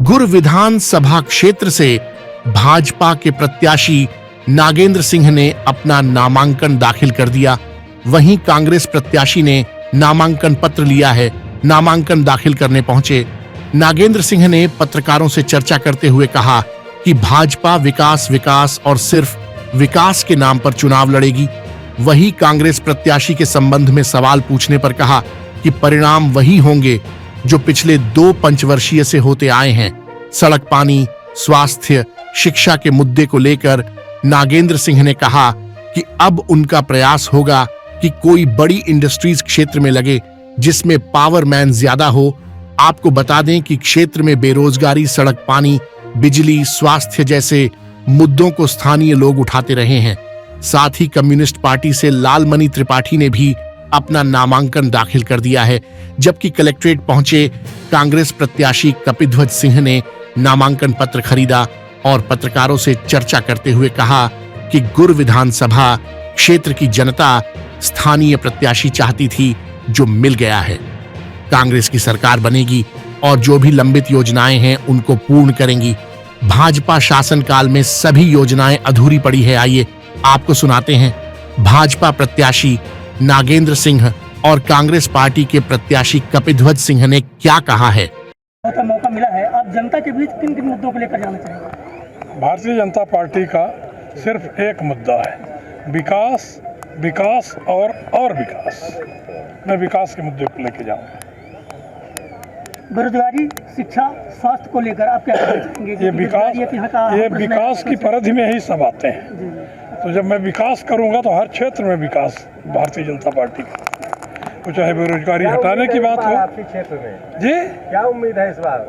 गुर विधानसभा क्षेत्र से भाजपा के प्रत्याशी नागेंद्र सिंह ने अपना नामांकन दाखिल कर दिया। वहीं कांग्रेस प्रत्याशी ने नामांकन पत्र लिया है। नामांकन दाखिल करने पहुंचे नागेंद्र सिंह ने पत्रकारों से चर्चा करते हुए कहा कि भाजपा विकास विकास और सिर्फ विकास के नाम पर चुनाव लड़ेगी। वहीं कांग्रेस प्रत्याशी के संबंध में सवाल पूछने पर कहा कि परिणाम वही होंगे जो पिछले 2 पंचवर्षीय से होते आए हैं। सड़क, पानी, स्वास्थ्य, शिक्षा के मुद्दे को लेकर नागेंद्र सिंह ने कहा कि अब उनका प्रयास होगा कि कोई बड़ी इंडस्ट्रीज क्षेत्र में लगे जिसमें पावरमैन ज्यादा हो। आपको बता दें कि क्षेत्र में बेरोजगारी, सड़क, पानी, बिजली, स्वास्थ्य जैसे मुद्दों को स्थानीय लोग उठाते रहे हैं। साथ ही कम्युनिस्ट पार्टी से लालमणि त्रिपाठी ने भी अपना नामांकन दाखिल कर दिया है। जबकि कलेक्ट्रेट पहुंचे कांग्रेस प्रत्याशी कपिध्वज सिंह ने नामांकन पत्र खरीदा और पत्रकारों से चर्चा करते हुए कहा कि गुर विधानसभा क्षेत्र की जनता स्थानीय प्रत्याशी चाहती थी, जो मिल गया है। कांग्रेस की सरकार बनेगी और जो भी लंबित योजनाएं हैं उनको पूर्ण करेंगी। भाजपा शासनकाल में सभी योजनाएं अधूरी पड़ी है। आइए आपको सुनाते हैं भाजपा प्रत्याशी नागेंद्र सिंह और कांग्रेस पार्टी के प्रत्याशी कपिध्वज सिंह ने क्या कहा है। मौका मिला है, आप जनता के बीच किन किन मुद्दों को लेकर जाना चाहेंगे? भारतीय जनता पार्टी का सिर्फ एक मुद्दा है, विकास, विकास और विकास। मैं विकास के मुद्दे को लेकर जाऊंगा। बेरोजगारी, शिक्षा, स्वास्थ्य को लेकर आप क्या कहना चाहेंगे? ये विकास की परिधि में ही सब आते हैं। तो जब मैं विकास करूंगा तो हर क्षेत्र में विकास भारतीय जनता पार्टी का, तो चाहे बेरोजगारी हटाने की बात हो। आपके क्षेत्र में जी क्या उम्मीद है इस बार?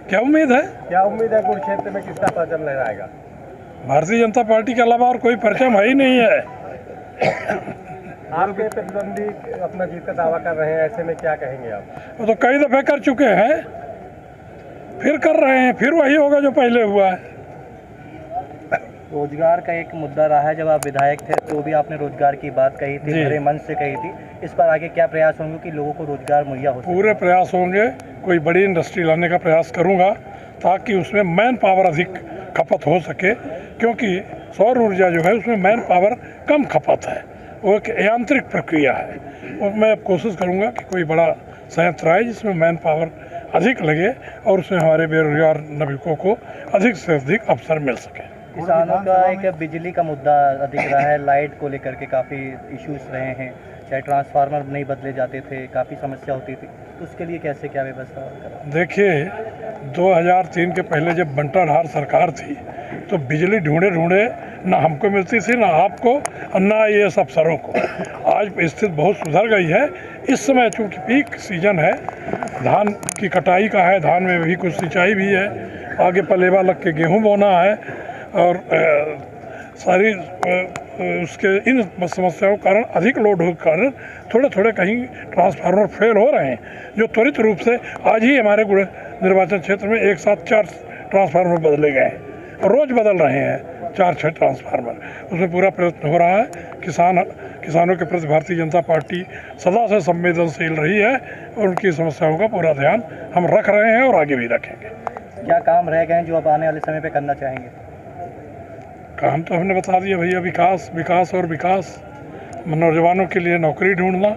क्या उम्मीद है? क्या उम्मीद है कुल क्षेत्र में किसका परचम लहराएगा? भारतीय जनता पार्टी के अलावा और कोई परचम है ही नहीं है। आपके प्रतिद्वंदी अपना जीत का दावा कर रहे हैं, ऐसे में क्या कहेंगे आप? वो तो कई दफे कर चुके हैं, फिर कर रहे हैं, फिर वही होगा जो पहले हुआ है। रोजगार का एक मुद्दा रहा है। जब आप विधायक थे तो भी आपने रोजगार की बात कही थी, बड़े मन से कही थी। इस पर आगे क्या प्रयास होंगे कि लोगों को रोजगार मुहैया हो सके? पूरे प्रयास होंगे, कोई बड़ी इंडस्ट्री लाने का प्रयास करूंगा ताकि उसमें मैन पावर अधिक खपत हो सके, क्योंकि सौर ऊर्जा जो है उसमें मैन पावर कम खपत है, वो एक यांत्रिक प्रक्रिया है। और मैं अब कोशिश करूंगा कि कोई बड़ा संयंत्र आए जिसमें मैन पावर अधिक लगे और उसमें हमारे बेरोजगार नागरिकों को अधिक से अधिक अवसर मिल सके। किसानों का एक बिजली का मुद्दा अधिक रहा है, लाइट को लेकर के काफ़ी इश्यूज रहे हैं, चाहे ट्रांसफार्मर नहीं बदले जाते थे, काफ़ी समस्या होती थी। तो उसके लिए कैसे क्या व्यवस्था करा? देखिए 2003 के पहले जब बंटाधार सरकार थी तो बिजली ढूंढे ना हमको मिलती थी, ना आपको, और ना ये सब अफसरों को। आज स्थिति बहुत सुधर गई है। इस समय चूँकि पीक सीजन है, धान की कटाई का है, धान में भी कुछ सिंचाई भी है, आगे पलेवा लग के गेहूँ बोना है और सारी उसके इन समस्याओं के कारण अधिक लोड हो कारण थोड़े कहीं ट्रांसफार्मर फेल हो रहे हैं, जो त्वरित रूप से आज ही हमारे निर्वाचन क्षेत्र में एक साथ 4 ट्रांसफार्मर बदले गए हैं और रोज़ बदल रहे हैं 4-6 ट्रांसफार्मर। उसमें पूरा प्रयत्न हो रहा है। किसानों के प्रति भारतीय जनता पार्टी सदा से संवेदनशील रही है और उनकी समस्याओं का पूरा ध्यान हम रख रहे हैं और आगे भी रखेंगे। क्या काम रह गए हैं जो आप आने वाले समय पे करना चाहेंगे? काम तो हमने बता दिया भैया, विकास, विकास और विकास। नौजवानों के लिए नौकरी ढूंढना,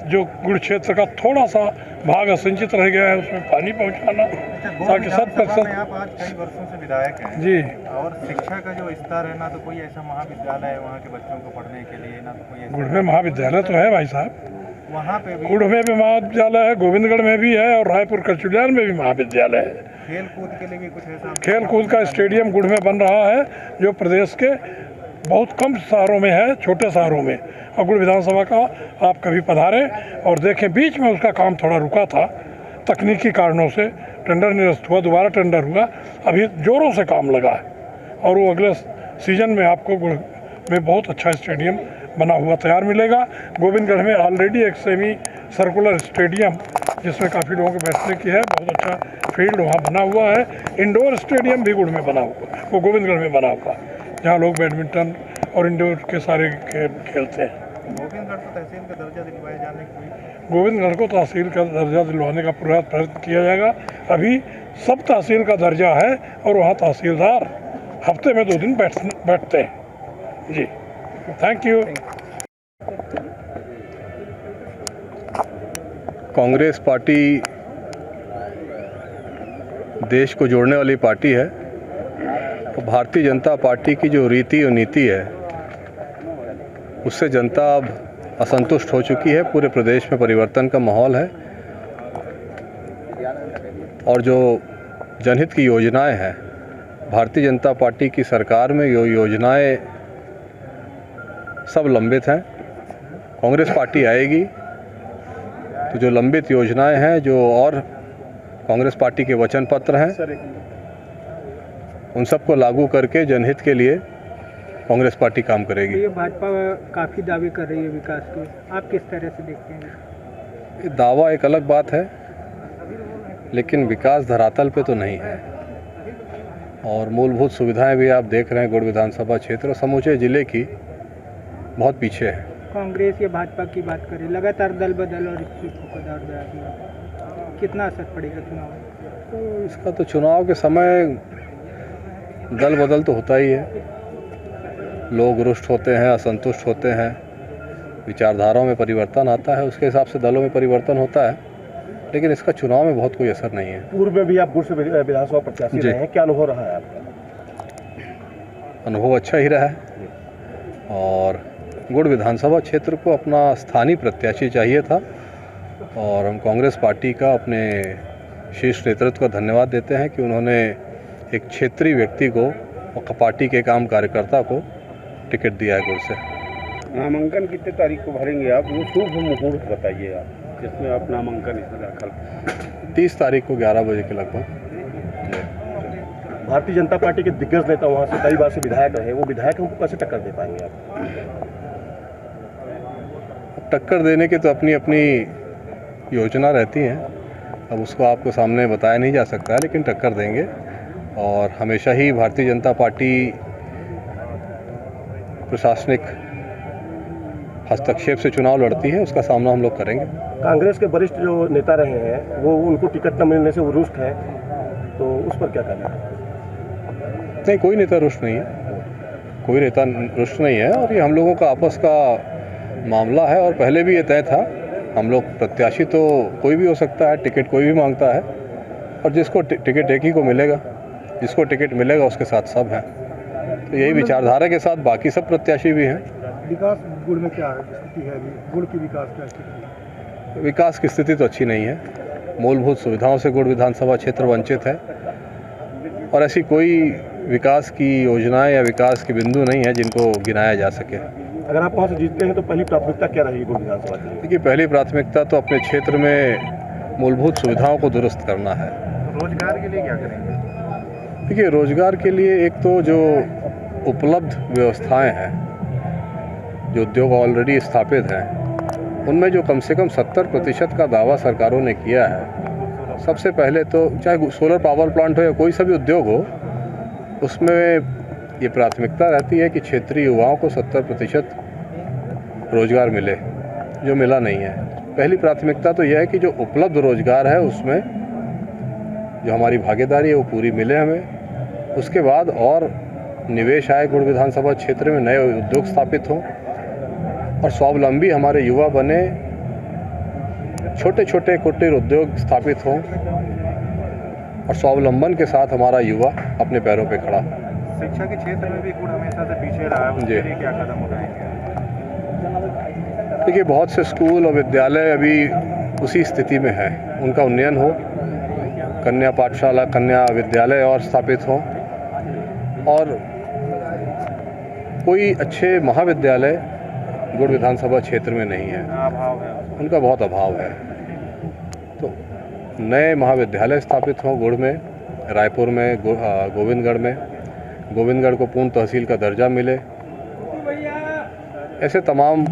जो गुड़ क्षेत्र का थोड़ा सा भाग असिंचित रह गया है उसमें पानी पहुंचाना, ताकि 100%। आप आज कई वर्षों से विधायक हैं जी, और शिक्षा का जो स्तर है, ना तो कोई ऐसा महाविद्यालय है वहाँ के बच्चों को पढ़ने के लिए, ना तो कोई गुड़ में महाविद्यालय तो है भाई साहब, वहाँ पे भी गुड़ में भी महाविद्यालय है, गोविंदगढ़ में भी है और रायपुर करचुलियान में भी महाविद्यालय है। खेल कूद के लिए भी कुछ ऐसा? खेल कूद का स्टेडियम गुड़ में बन रहा है, जो प्रदेश के बहुत कम शहरों में है, छोटे शहरों में। और गुड़ विधानसभा का आप कभी पधारें और देखें, बीच में उसका काम थोड़ा रुका था तकनीकी कारणों से, टेंडर निरस्त हुआ, दोबारा टेंडर हुआ, अभी जोरों से काम लगा है और वो अगले सीजन में आपको गुड़ में बहुत अच्छा स्टेडियम बना हुआ तैयार मिलेगा। गोविंदगढ़ में ऑलरेडी एक सेमी सर्कुलर स्टेडियम जिसमें काफ़ी लोगों के बैठने की है, बहुत अच्छा फील्ड वहाँ बना हुआ है। इंडोर स्टेडियम भी गुड़ में बना हुआ, वो गोविंदगढ़ में बना हुआ, जहाँ लोग बैडमिंटन और इंडोर के सारे खेल खेलते हैं। गोविंदगढ़ को तहसील का दर्जा दिलवाए जाने की गोविंदगढ़ को तहसील का दर्जा दिलवाने का पूरा प्रयत्न किया जाएगा। अभी सब तहसील का दर्जा है और वहाँ तहसीलदार हफ्ते में 2 दिन बैठते हैं। जी, थैंक यू। कांग्रेस पार्टी देश को जोड़ने वाली पार्टी है और भारतीय जनता पार्टी की जो रीति और नीति है उससे जनता अब असंतुष्ट हो चुकी है। पूरे प्रदेश में परिवर्तन का माहौल है और जो जनहित की योजनाएं हैं, भारतीय जनता पार्टी की सरकार में यो योजनाएं सब लंबित हैं। कांग्रेस पार्टी आएगी तो जो लंबित योजनाएं हैं, जो और कांग्रेस पार्टी के वचन पत्र हैं, उन सबको लागू करके जनहित के लिए कांग्रेस पार्टी काम करेगी। ये भाजपा काफ़ी दावे कर रही है विकास के, आप किस तरह से देखते हैं? ये दावा एक अलग बात है, लेकिन विकास धरातल पे तो नहीं है। और मूलभूत सुविधाएं भी आप देख रहे हैं, गुड़ विधानसभा क्षेत्र और समूचे जिले की बहुत पीछे है। कांग्रेस या भाजपा की बात करें, लगातार दल बदल और इस्तीफों का दौर जारी है, कितना असर पड़ेगा चुनाव में? तो इसका तो चुनाव के समय दल बदल तो होता ही है, लोग रुष्ट होते हैं, असंतुष्ट होते हैं, विचारधाराओं में परिवर्तन आता है, उसके हिसाब से दलों में परिवर्तन होता है, लेकिन इसका चुनाव में बहुत कोई असर नहीं है। पूर्व में भी आप गुड़ से विधानसभा प्रत्याशी रहे हैं, क्या अनुभव रहा है आपका? अनुभव अच्छा ही रहा है और गुड़ विधानसभा क्षेत्र को अपना स्थानीय प्रत्याशी चाहिए था और हम कांग्रेस पार्टी का अपने शीर्ष नेतृत्व का धन्यवाद देते हैं कि उन्होंने एक क्षेत्रीय व्यक्ति को और पार्टी के काम कार्यकर्ता को टिकट दिया है गुड़ से। नामांकन कितने तारीख को भरेंगे आप? वो शुभ मुहूर्त बताइए आप जिसमें आप नामांकन इसमें दाखिल। 30 तारीख को 11 बजे के लगभग। भारतीय जनता पार्टी के दिग्गज नेता वहाँ से कई बार से विधायक रहे, वो विधायक हमको कैसे टक्कर दे पाएंगे आप? टक्कर देने की तो अपनी अपनी योजना रहती है, अब उसको आपको सामने बताया नहीं जा सकता है, लेकिन टक्कर देंगे और हमेशा ही भारतीय जनता पार्टी प्रशासनिक हस्तक्षेप से चुनाव लड़ती है, उसका सामना हम लोग करेंगे। कांग्रेस के वरिष्ठ जो नेता रहे हैं वो उनको टिकट न मिलने से वो रुष्ट है, तो उस पर क्या कहना है? नहीं, कोई नेता रुष्ट नहीं है, कोई नेता रुष्ट नहीं है और ये हम लोगों का आपस का मामला है और पहले भी ये तय था। हम लोग प्रत्याशी तो कोई भी हो सकता है, टिकट कोई भी मांगता है और जिसको टिकट एक ही को मिलेगा, जिसको टिकट मिलेगा उसके साथ सब हैं। तो यही विचारधारा के साथ बाकी सब प्रत्याशी भी हैं। विकास गुड़ में क्या स्थिति है अभी? गुड़ की विकास क्या स्थिति है? विकास की स्थिति तो अच्छी नहीं है, मूलभूत सुविधाओं से गुड़ विधानसभा क्षेत्र वंचित है और ऐसी कोई विकास की योजनाएं या विकास के बिंदु नहीं है जिनको गिनाया जा सके। अगर आप वहाँ से जीतते हैं तो पहली प्राथमिकता क्या रहेगी गुड़ विधानसभा के लिए? देखिए, पहली प्राथमिकता तो अपने क्षेत्र में मूलभूत सुविधाओं को दुरुस्त करना है। रोजगार के लिए क्या करेंगे? देखिए, रोजगार के लिए एक तो जो उपलब्ध व्यवस्थाएं हैं, जो उद्योग ऑलरेडी स्थापित हैं, उनमें जो कम से कम 70% का दावा सरकारों ने किया है। सबसे पहले तो चाहे सोलर पावर प्लांट हो या कोई सा भी उद्योग हो, उसमें ये प्राथमिकता रहती है कि क्षेत्रीय युवाओं को 70% रोजगार मिले, जो मिला नहीं है। पहली प्राथमिकता तो यह है कि जो उपलब्ध रोजगार है उसमें जो हमारी भागीदारी है वो पूरी मिले हमें। उसके बाद और निवेश आए गुड़ विधानसभा क्षेत्र में, नए उद्योग स्थापित हों और स्वावलंबी हमारे युवा बने, छोटे छोटे कुटीर उद्योग स्थापित हों और स्वावलंबन के साथ हमारा युवा अपने पैरों पे खड़ा। शिक्षा के क्षेत्र में भी गुड़ हमेशा से पीछे रहा है, उसके लिए क्या कदम उठाएंगे? देखिए, बहुत से स्कूल और विद्यालय अभी उसी स्थिति में है, उनका उन्नयन हो, कन्या पाठशाला, कन्या विद्यालय और स्थापित हों और कोई अच्छे महाविद्यालय गुड़ विधानसभा क्षेत्र में नहीं है, अभाव है, उनका बहुत अभाव है। तो नए महाविद्यालय स्थापित हों गुड़ में, रायपुर में, गोविंदगढ़ को पूर्ण तहसील का दर्जा मिले, ऐसे तमाम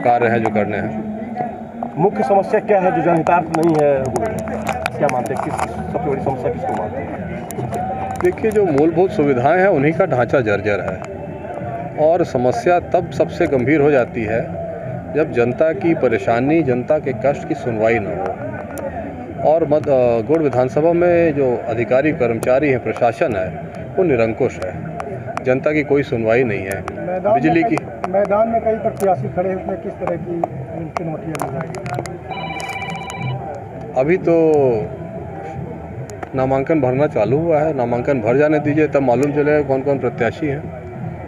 कार्य हैं जो करने हैं। मुख्य समस्या क्या है जो जनहितार्थ नहीं है गुड़ में? क्या मानते हैं, किस सबसे बड़ी समस्या किसको मानते हैं? देखिए, जो मूलभूत सुविधाएं हैं उन्हीं का ढांचा जर्जर है और समस्या तब सबसे गंभीर हो जाती है जब जनता की परेशानी, जनता के कष्ट की सुनवाई न हो। और गोड़ विधानसभा में जो अधिकारी कर्मचारी हैं, प्रशासन है, वो निरंकुश है। जनता की कोई सुनवाई नहीं है। बिजली की मैदान में कई प्रत्याशी खड़े हैं, उसमें किस तरह की चुनौतियाँ मिल जाएगी? अभी तो नामांकन भरना चालू हुआ है, नामांकन भर जाने दीजिए, तब मालूम चलेगा कौन कौन प्रत्याशी हैं।